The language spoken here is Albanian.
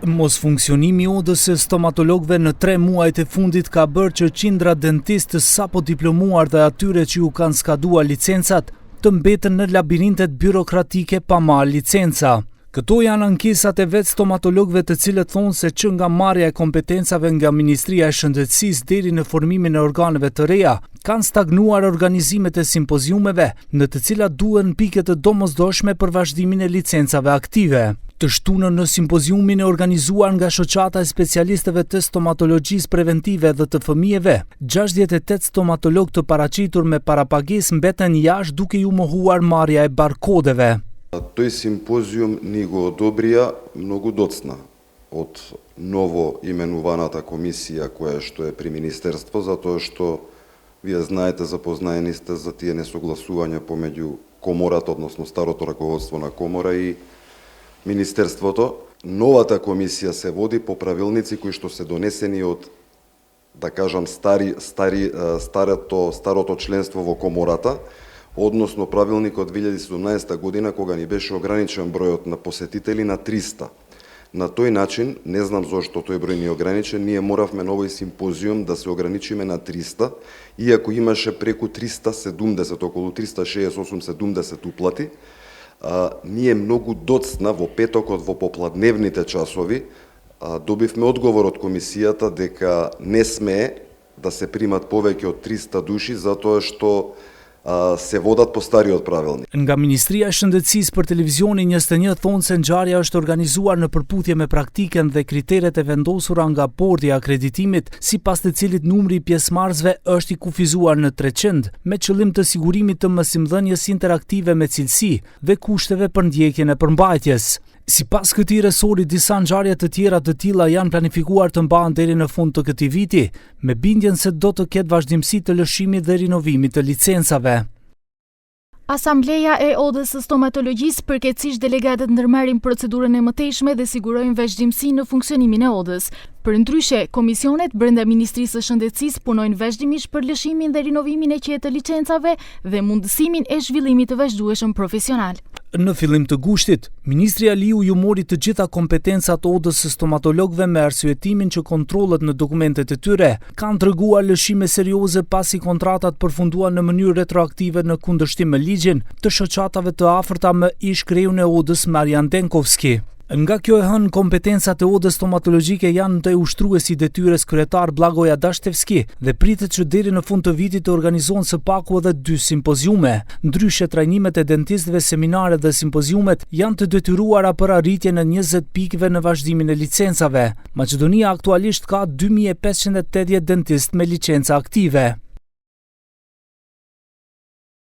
Mos funksionimi i odës së stomatologëve në 3 muajt e fundit ka bërë që qindra dentistë sapo diplomuar dhe atyre që ju kanë skaduar licencat të mbeten në labirintet birokratike pa marrë licenca. Këto janë ankesat e vetë stomatologëve të cilët thonë se që nga marrja e kompetencave nga Ministria e Shëndetësisë deri në formimin e organeve të reja, kanë stagnuar organizimet e simpoziumeve, në të cilat duhen pike të domosdoshme për vazhdimin e licencave aktive. Të shtunën në simpoziumin e organizuar nga shoqata e specialistëve të stomatologjisë preventive dhe të fëmijëve, 68 stomatologë të paraqitur me parapagesë mbeten jashtë duke ju mohuar marrja e barkodeve. Тој симпозиум ни го одобрија многу доцна од ново именуваната комисија која што е при Министерство, затоа што вие знаете, запознаени сте за тие несогласувања помеѓу комората, односно старото раководство на комора и Министерството. Новата комисија се води по правилници кои што се донесени од, да кажам, старото членство во комората, односно правилник од 2017 година, кога ни беше ограничен бројот на посетители на 300. На тој начин, не знам зошто тој број ни е ограничен, ние моравме на овој симпозиум да се ограничиме на 300, иако имаше преку 370, околу 368-70 уплати. Ние многу доцна во петокот во попладневните часови добивме одговор од комисијата дека не смее да се примат повеќе од 300 души, затоа што se vodat po stariot pravilnik. Nga Ministria e Shëndetësisë për Televizionin 21 thonë se ngjarja është organizuar në përputhje me praktikën dhe kriteret e vendosura nga Bordi i Akreditimit, sipas të cilit numri i pjesëmarrësve është i kufizuar në 300, me qëllim të sigurimit të mësimdhënies interaktive me cilësi dhe kushteve për ndjekjen e përmbajtjes. Sipas këtij resori, disa ngjarje të tjera të tilla janë planifikuar të mbahen deri në fund të këtij viti, me bindjen se do të ketë vazhdimsi të lëshimit dhe rinovimit të licencave. Asambleja e Odës së Stomatologjisë përkatësisht delegatët ndërmarrin procedurën e mëtejshme dhe sigurojnë vazhdimsi në funksionimin e Odës. Përndryshe, komisionet brenda Ministrisë së Shëndetësisë punojnë vazhdimisht për lëshimin dhe rinovimin e qetë të licencave dhe mundësimin e zhvillimit të vazhdueshëm profesional. Në fillim të gushtit, Ministri Aliu ju mori të gjitha kompetencat Odës së stomatologëve me arsyetimin që kontrollet në dokumentet e tyre kanë treguar lëshime serioze pasi kontratat përfunduan në mënyrë retroaktive në kundërshtim me ligjin të shoqatave të afërta me ish-kreun e Odës Marian Denkovski. Nga kjo e hënë, kompetencat e Odës stomatologjike janë të ushtruesi detyres kryetar Blagoja Dashtevski dhe pritet që deri në fund të vitit të organizohen së paku edhe 2 simpoziume. Ndryshe, trajnimet e dentistëve, seminaret dhe simpoziumet janë të detyruara për arritjen e 20 pikëve në vazhdimin e licencave. Maqedonia aktualisht ka 2580 dentistë me licenca aktive.